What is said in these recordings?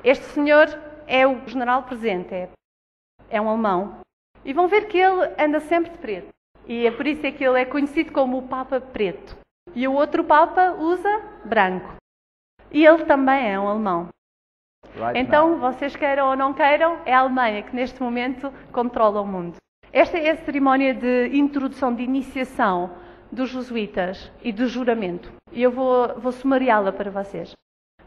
Este senhor é o general presente, é um alemão. E vão ver que ele anda sempre de preto. E é por isso que ele é conhecido como o Papa Preto. E o outro Papa usa branco. E ele também é um alemão. Então, vocês queiram ou não queiram, é a Alemanha que neste momento controla o mundo. Esta é a cerimónia de introdução, de iniciação dos jesuítas e do juramento. E eu vou sumariá-la para vocês.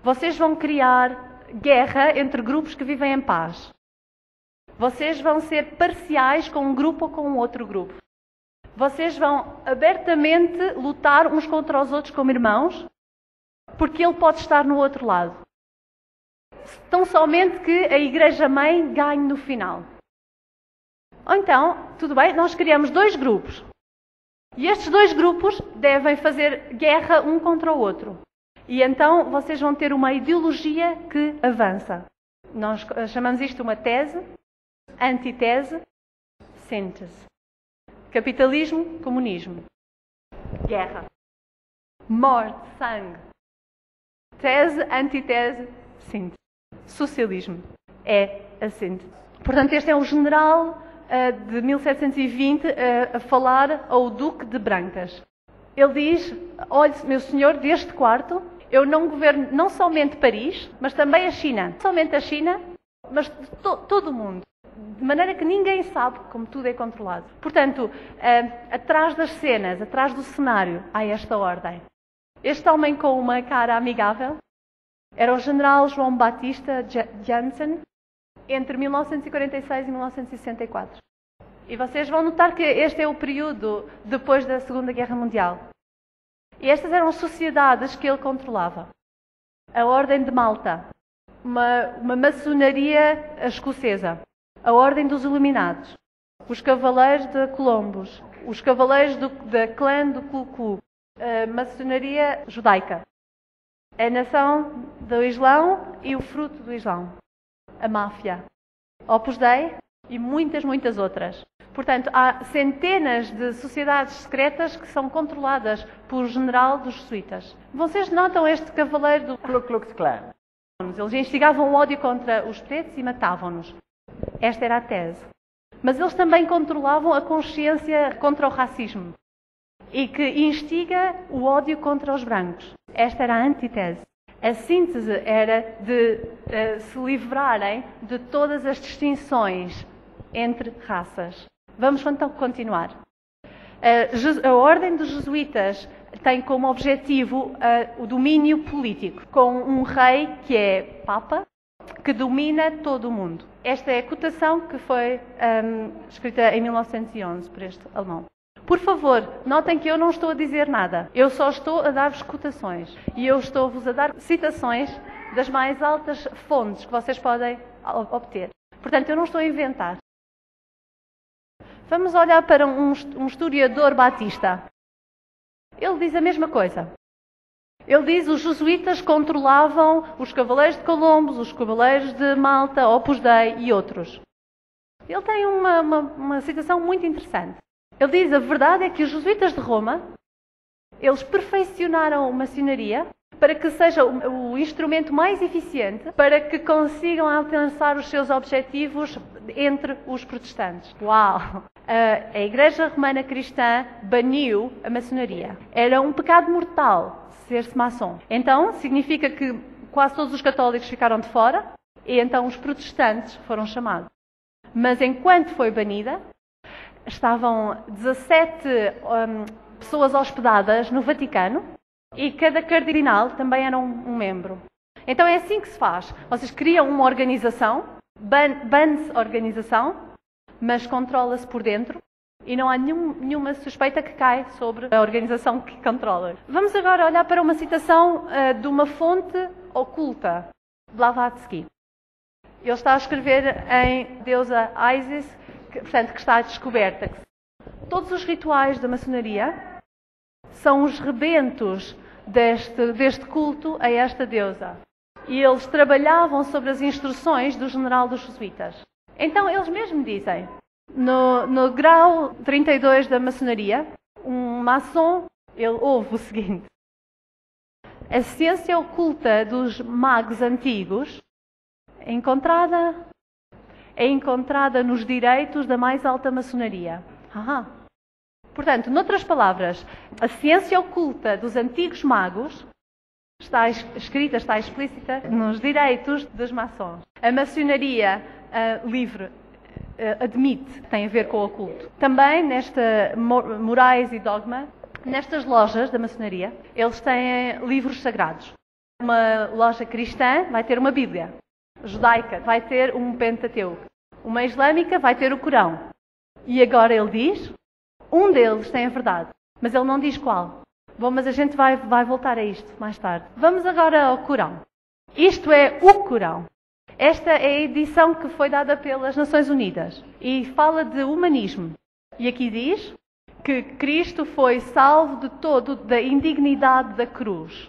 Vocês vão criar guerra entre grupos que vivem em paz. Vocês vão ser parciais com um grupo ou com outro grupo. Vocês vão abertamente lutar uns contra os outros como irmãos, porque ele pode estar no outro lado. Tão somente que a Igreja-mãe ganhe no final. Ou então, tudo bem, nós criamos 2 grupos. E estes 2 grupos devem fazer guerra um contra o outro. E então vocês vão ter uma ideologia que avança. Nós chamamos isto uma tese, antitese, síntese. Capitalismo, comunismo. Guerra. Morte, sangue. Tese, antitese, síntese. Socialismo é a síntese. Portanto, este é um general de 1720 a falar ao Duque de Brancas. Ele diz: olhe, meu senhor, deste quarto, eu não governo não somente Paris, mas também a China. Não somente a China, mas todo o mundo. De maneira que ninguém sabe como tudo é controlado. Portanto, atrás das cenas, atrás do cenário, há esta ordem. Este homem com uma cara amigável era o general João Batista Jansen, entre 1946 e 1964. E vocês vão notar que este é o período depois da Segunda Guerra Mundial. E estas eram as sociedades que ele controlava. A Ordem de Malta, uma maçonaria escocesa, a Ordem dos Iluminados, os Cavaleiros de Colombos, os Cavaleiros da clã do Ku Klux, a maçonaria judaica, a nação do Islão e o fruto do Islão, a máfia, Opus Dei e muitas outras. Portanto, há centenas de sociedades secretas que são controladas por general dos jesuítas. Vocês notam este cavaleiro do Ku Klux Klan? Eles instigavam o ódio contra os pretos e matavam-nos. Esta era a tese. Mas eles também controlavam a consciência contra o racismo e que instiga o ódio contra os brancos. Esta era a antítese. A síntese era de se livrarem de todas as distinções entre raças. Vamos então continuar. A Ordem dos Jesuítas tem como objetivo o domínio político, com um rei que é Papa, que domina todo o mundo. Esta é a cotação que foi escrita em 1911 por este alemão. Por favor, notem que eu não estou a dizer nada. Eu só estou a dar-vos cotações. E eu estou-vos a dar citações das mais altas fontes que vocês podem obter. Portanto, eu não estou a inventar. Vamos olhar para um historiador batista. Ele diz a mesma coisa. Ele diz que os jesuítas controlavam os Cavaleiros de Colombos, os Cavaleiros de Malta, Opus Dei e outros. Ele tem uma citação muito interessante. Ele diz: a verdade é que os jesuítas de Roma, eles perfeicionaram a maçonaria para que seja o instrumento mais eficiente para que consigam alcançar os seus objetivos entre os protestantes. Uau! A Igreja Romana Cristã baniu a maçonaria. Era um pecado mortal ser-se maçom. Então, significa que quase todos os católicos ficaram de fora e então os protestantes foram chamados. Mas enquanto foi banida, estavam 17 pessoas hospedadas no Vaticano e cada cardinal também era um membro. Então é assim que se faz. Vocês criam uma organização, ban-se a organização, mas controla-se por dentro e não há nenhuma suspeita que cai sobre a organização que controla. Vamos agora olhar para uma citação de uma fonte oculta, Blavatsky. Ele está a escrever em deusa Isis, portanto, que está descoberta. Todos os rituais da maçonaria são os rebentos deste culto a esta deusa. E eles trabalhavam sobre as instruções do general dos jesuítas. Então, eles mesmos dizem, no grau 32 da maçonaria, um maçom, ele ouve o seguinte: A ciência oculta dos magos antigos é encontrada nos direitos da mais alta maçonaria. Portanto, noutras palavras, a ciência oculta dos antigos magos está escrita, está explícita nos direitos dos maçons. A maçonaria livre admite, tem a ver com o oculto. Também nesta Morais e Dogma, nestas lojas da maçonaria, eles têm livros sagrados. Uma loja cristã vai ter uma Bíblia. Judaica vai ter um Pentateuco. Uma islâmica vai ter o Corão. E agora ele diz, um deles tem a verdade, mas ele não diz qual. Bom, mas a gente vai voltar a isto mais tarde. Vamos agora ao Corão. Isto é o Corão. Esta é a edição que foi dada pelas Nações Unidas e fala de humanismo. E aqui diz que Cristo foi salvo de todo da indignidade da cruz.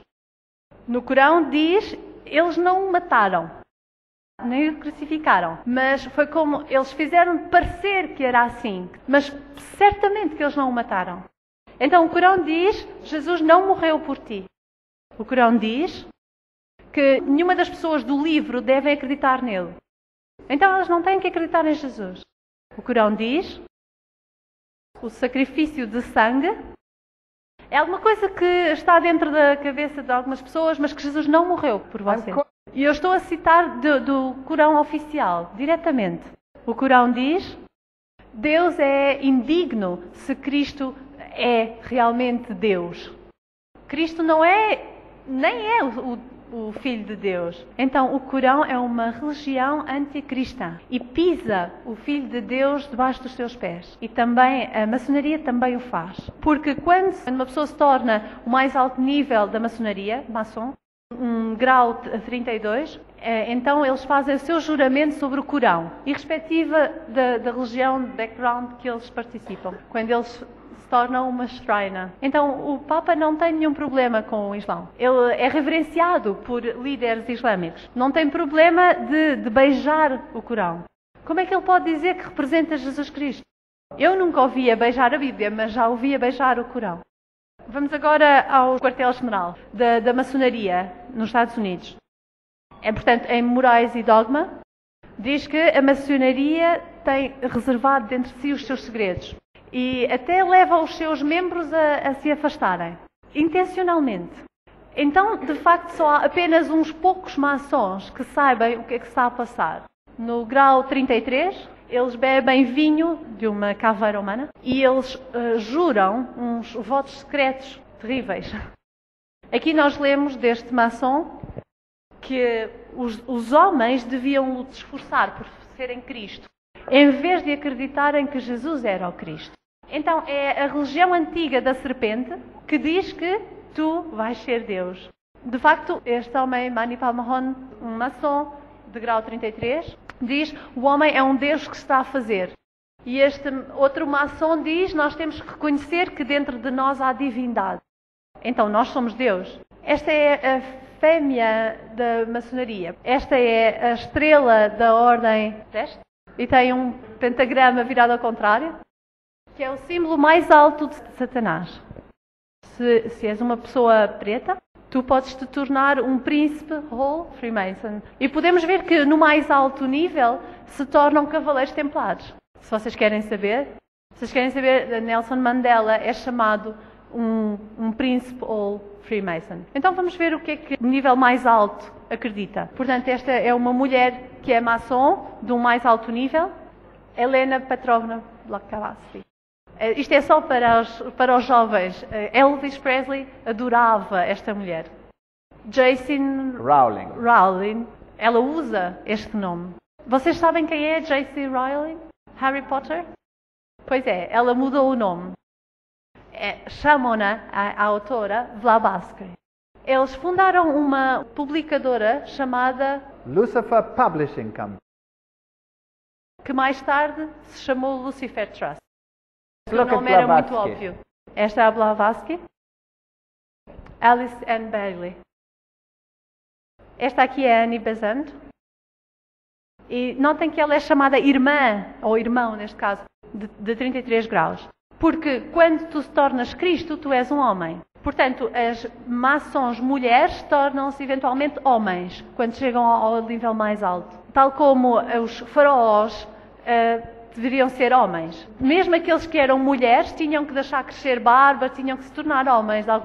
No Corão diz, eles não o mataram, nem o crucificaram, mas foi como eles fizeram parecer que era assim, mas certamente que eles não o mataram. Então o Corão diz, Jesus não morreu por ti. O Corão diz que nenhuma das pessoas do livro devem acreditar nele. Então elas não têm que acreditar em Jesus. O Corão diz, o sacrifício de sangue é alguma coisa que está dentro da cabeça de algumas pessoas, mas que Jesus não morreu por você. E eu estou a citar do Corão oficial, diretamente. O Corão diz, Deus é indigno se Cristo é realmente Deus. Cristo nem é o Filho de Deus. Então o Corão é uma religião anticristã e pisa o Filho de Deus debaixo dos seus pés. E também a maçonaria também o faz. Porque quando uma pessoa se torna o mais alto nível da maçonaria, maçom, um grau 32, então eles fazem o seu juramento sobre o Corão, irrespectiva da religião, do background que eles participam. Quando eles se tornam uma shrina. Então o Papa não tem nenhum problema com o Islão. Ele é reverenciado por líderes islâmicos. Não tem problema de beijar o Corão. Como é que ele pode dizer que representa Jesus Cristo? Eu nunca ouvia beijar a Bíblia, mas já ouvia beijar o Corão. Vamos agora ao quartel-general da maçonaria nos Estados Unidos. Portanto, em Morais e Dogma, diz que a maçonaria tem reservado dentro de si os seus segredos. E até leva os seus membros a se afastarem, intencionalmente. Então, de facto, só há apenas uns poucos maçons que saibam o que é que está a passar. No grau 33, eles bebem vinho de uma caveira humana e eles juram uns votos secretos terríveis. Aqui nós lemos deste maçom que os homens deviam se esforçar por serem Cristo, em vez de acreditarem que Jesus era o Cristo. Então é a religião antiga da serpente que diz que tu vais ser Deus. De facto, este homem, Manipal Mahon, um maçom de grau 33, diz o homem é um Deus que está a fazer. E este outro maçom diz nós temos que reconhecer que dentro de nós há divindade. Então nós somos Deus. Esta é a fêmea da maçonaria. Esta é a estrela da ordem deste. E tem um pentagrama virado ao contrário, que é o símbolo mais alto de Satanás. Se és uma pessoa preta, tu podes te tornar um príncipe ou Freemason. E podemos ver que no mais alto nível se tornam cavaleiros templares. Se vocês querem saber, Nelson Mandela é chamado um príncipe ou Freemason. Então vamos ver o que é que o nível mais alto acredita. Portanto, esta é uma mulher que é maçom, de um mais alto nível, Helena Petrovna Blavatsky. Isto é só para os jovens. Elvis Presley adorava esta mulher. J.C. Rowling, ela usa este nome. Vocês sabem quem é J.C. Rowling? Harry Potter? Pois é, ela mudou o nome. Chamam-na, a autora, Blavatsky. Eles fundaram uma publicadora chamada Lucifer Publishing Company, que mais tarde se chamou Lucifer Trust. O nome era muito óbvio. Esta é a Blavatsky. Alice Ann Bailey. Esta aqui é Annie Besant. E notem que ela é chamada irmã, ou irmão neste caso, de 33 graus. Porque quando tu te tornas Cristo, tu és um homem. Portanto, as maçons mulheres tornam-se eventualmente homens, quando chegam ao nível mais alto. Tal como os faraós deveriam ser homens. Mesmo aqueles que eram mulheres tinham que deixar crescer barba, tinham que se tornar homens de alguma